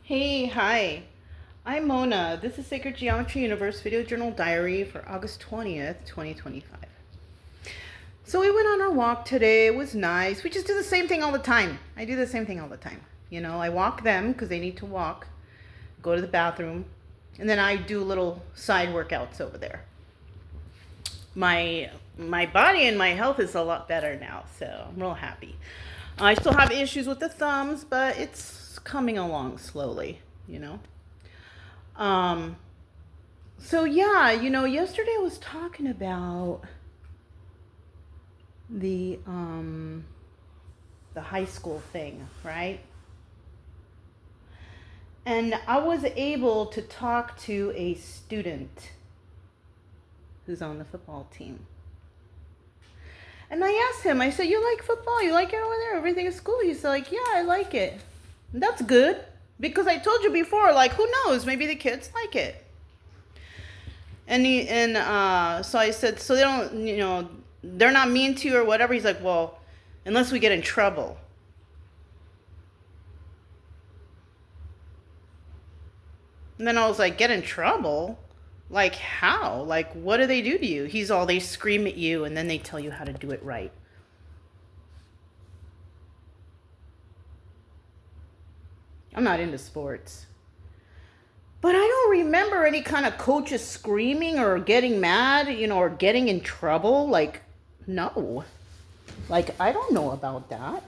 Hey, hi. I'm Mona. This is Sacred Geometry Universe Video Journal Diary for August 20th, 2025. So we went on our walk today. It was nice. We just do the same thing all the time. I do the same thing all the time. I walk them because they need to walk, go to the bathroom, and then I do little side workouts over there. My body and my health is a lot better now, so I'm real happy. I still have issues with the thumbs, but it's coming along slowly. Um, so yeah, yesterday I was talking about the high school thing, right? And I was able to talk to a student who's on the football team. And I asked him, I said, "You like football? You like it over there? Everything is cool?" He's like, "Yeah, I like it." And that's good. Because I told you before, like, who knows? Maybe the kids like it. So I said, so they don't, they're not mean to you or whatever. He's like, well, unless we get in trouble. And then I was like, get in trouble? Like, how? Like, what do they do to you? They scream at you and then they tell you how to do it right. I'm not into sports. But I don't remember any kind of coaches screaming or getting mad, or getting in trouble. Like, no. Like, I don't know about that.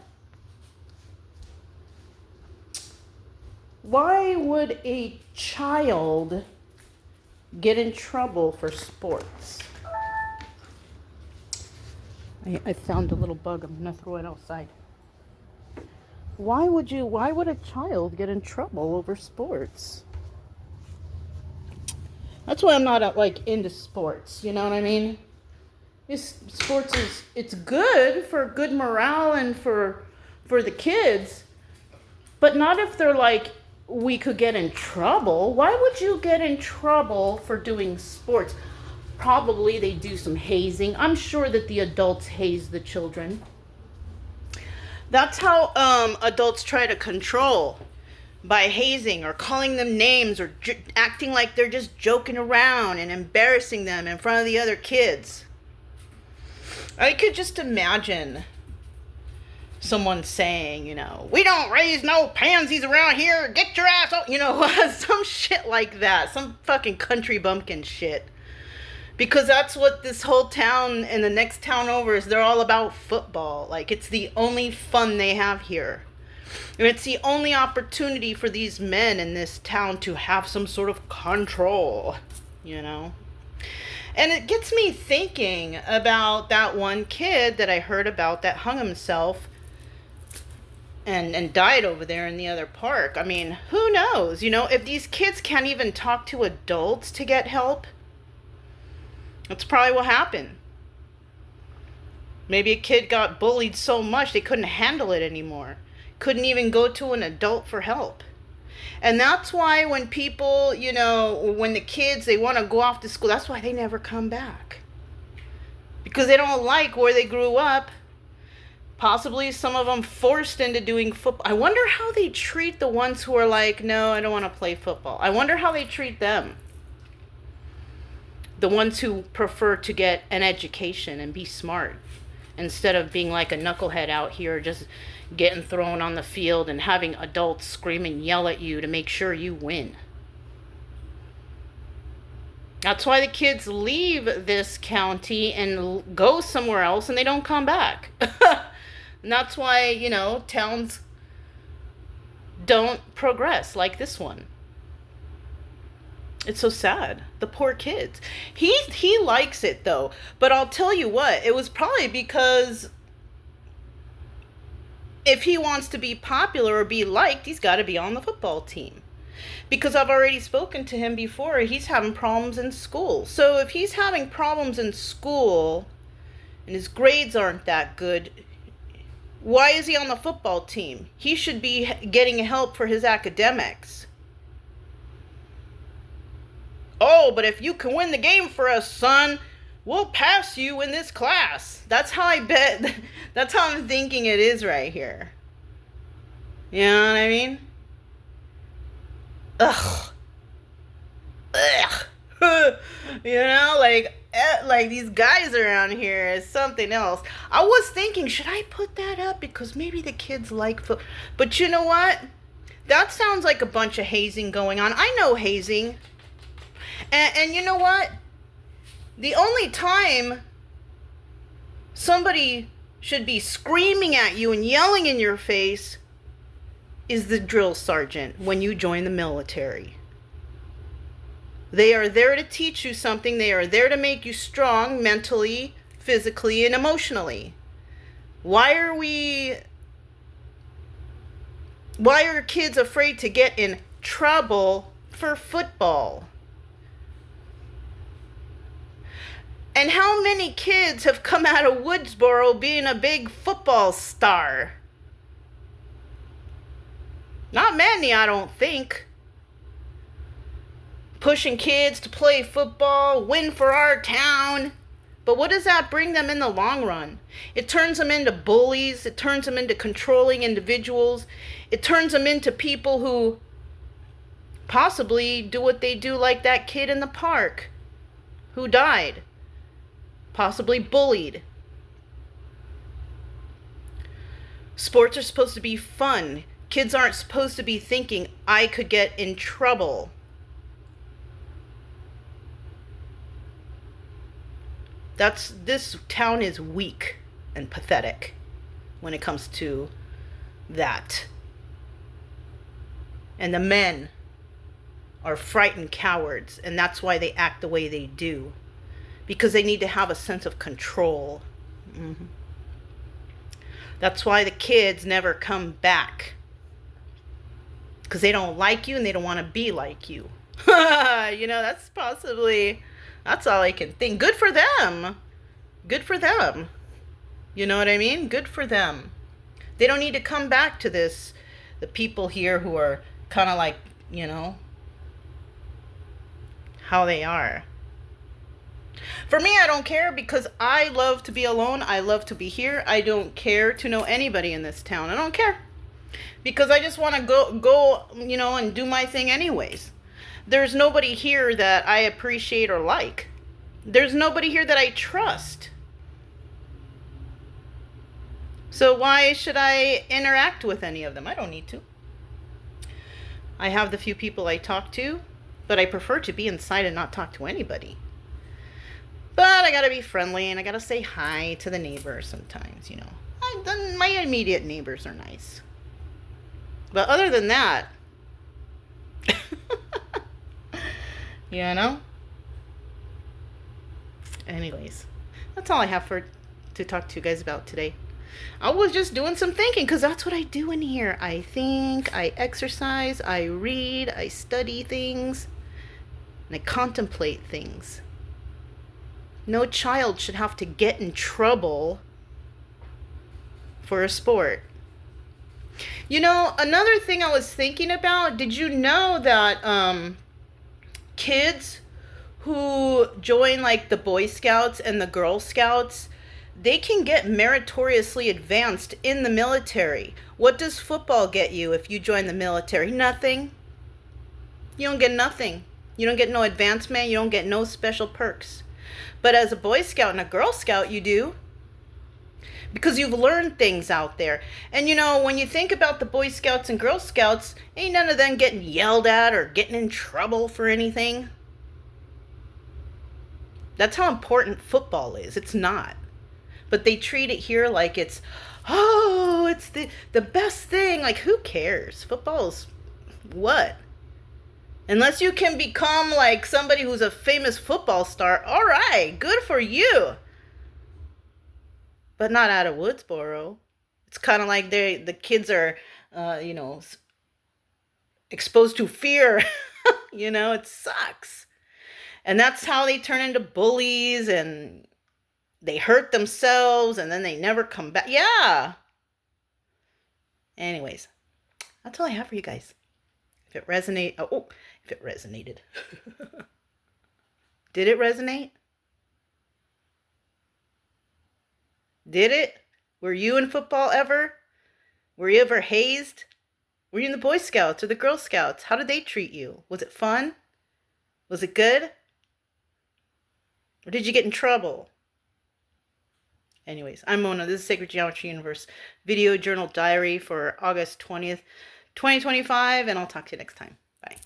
Why would a child get in trouble for sports? I found a little bug. I'm going to throw it outside. Why would a child get in trouble over sports? That's why I'm not into sports. You know what I mean? Sports it's good for good morale and for the kids, but not if they're like, we could get in trouble. Why would you get in trouble for doing sports? Probably they do some hazing. I'm sure that the adults haze the children. That's how adults try to control, by hazing or calling them names or acting like they're just joking around and embarrassing them in front of the other kids. I could just imagine someone saying, "We don't raise no pansies around here. Get your ass out," some shit like that. Some fucking country bumpkin shit. Because that's what this whole town and the next town over is. They're all about football. Like, it's the only fun they have here. And it's the only opportunity for these men in this town to have some sort of control, And it gets me thinking about that one kid that I heard about that hung himself and died over there in the other park. I mean, who knows? If these kids can't even talk to adults to get help, that's probably what happened. Maybe a kid got bullied so much they couldn't handle it anymore. Couldn't even go to an adult for help. And that's why when people, when the kids, they want to go off to school, that's why they never come back. Because they don't like where they grew up. Possibly some of them forced into doing football. I wonder how they treat the ones who are like, no, I don't want to play football. I wonder how they treat them. The ones who prefer to get an education and be smart, instead of being like a knucklehead out here just getting thrown on the field and having adults scream and yell at you to make sure you win. That's why the kids leave this county and go somewhere else and they don't come back. And that's why, towns don't progress like this one. It's so sad. The poor kids. He likes it though. But I'll tell you what, it was probably because if he wants to be popular or be liked, he's got to be on the football team. Because I've already spoken to him before, he's having problems in school. So if he's having problems in school and his grades aren't that good, why is he on the football team? He should be getting help for his academics. "Oh, but if you can win the game for us, son, we'll pass you in this class." That's how that's how I'm thinking it is right here. You know what I mean? Ugh. Ugh. Like these guys around here is something else. I was thinking, should I put that up? Because maybe the kids like foot. But you know what? That sounds like a bunch of hazing going on. I know hazing. And you know what? The only time somebody should be screaming at you and yelling in your face is the drill sergeant when you join the military. They are there to teach you something. They are there to make you strong mentally, physically, and emotionally. Why are kids afraid to get in trouble for football? And how many kids have come out of Woodsboro being a big football star? Not many, I don't think. Pushing kids to play football, win for our town. But what does that bring them in the long run? It turns them into bullies. It turns them into controlling individuals. It turns them into people who possibly do what they do, like that kid in the park who died. Possibly bullied. Sports are supposed to be fun. Kids aren't supposed to be thinking, I could get in trouble. This town is weak and pathetic when it comes to that. And the men are frightened cowards, and that's why they act the way they do. Because they need to have a sense of control. Mm-hmm. That's why the kids never come back. Because they don't like you and they don't want to be like you. That's all I can think. Good for them. Good for them. You know what I mean? Good for them. They don't need to come back to this. The people here who are kind of like, how they are. For me, I don't care because I love to be alone. I love to be here. I don't care to know anybody in this town. I don't care. Because I just want to go, and do my thing anyways. There's nobody here that I appreciate or like. There's nobody here that I trust. So why should I interact with any of them? I don't need to. I have the few people I talk to, but I prefer to be inside and not talk to anybody. But I gotta be friendly and I gotta say hi to the neighbors sometimes, My immediate neighbors are nice. But other than that, Anyways, that's all I have to talk to you guys about today. I was just doing some thinking because that's what I do in here. I think, I exercise, I read, I study things, and I contemplate things. No child should have to get in trouble for a sport. Another thing I was thinking about, did you know that kids who join like the Boy Scouts and the Girl Scouts, they can get meritoriously advanced in the military? What does football get you if you join the military? Nothing. You don't get nothing. You don't get no advancement. You don't get no special perks. But as a Boy Scout and a Girl Scout, you do. Because you've learned things out there. And when you think about the Boy Scouts and Girl Scouts, ain't none of them getting yelled at or getting in trouble for anything. That's how important football is. It's not. But they treat it here like it's the best thing. Like, who cares? Football's what? Unless you can become like somebody who's a famous football star, all right, good for you. But not out of Woodsboro. It's kind of like the kids are, exposed to fear. It sucks. And that's how they turn into bullies and they hurt themselves and then they never come back. Yeah. Anyways, that's all I have for you guys. If it resonated. If it resonated. Did it resonate? Did it? Were you in football ever? Were you ever hazed? Were you in the Boy Scouts or the Girl Scouts? How did they treat you? Was it fun? Was it good? Or did you get in trouble? Anyways, I'm Mona. This is Sacred Geometry Universe video journal diary for August 20th, 2025, and I'll talk to you next time. Bye.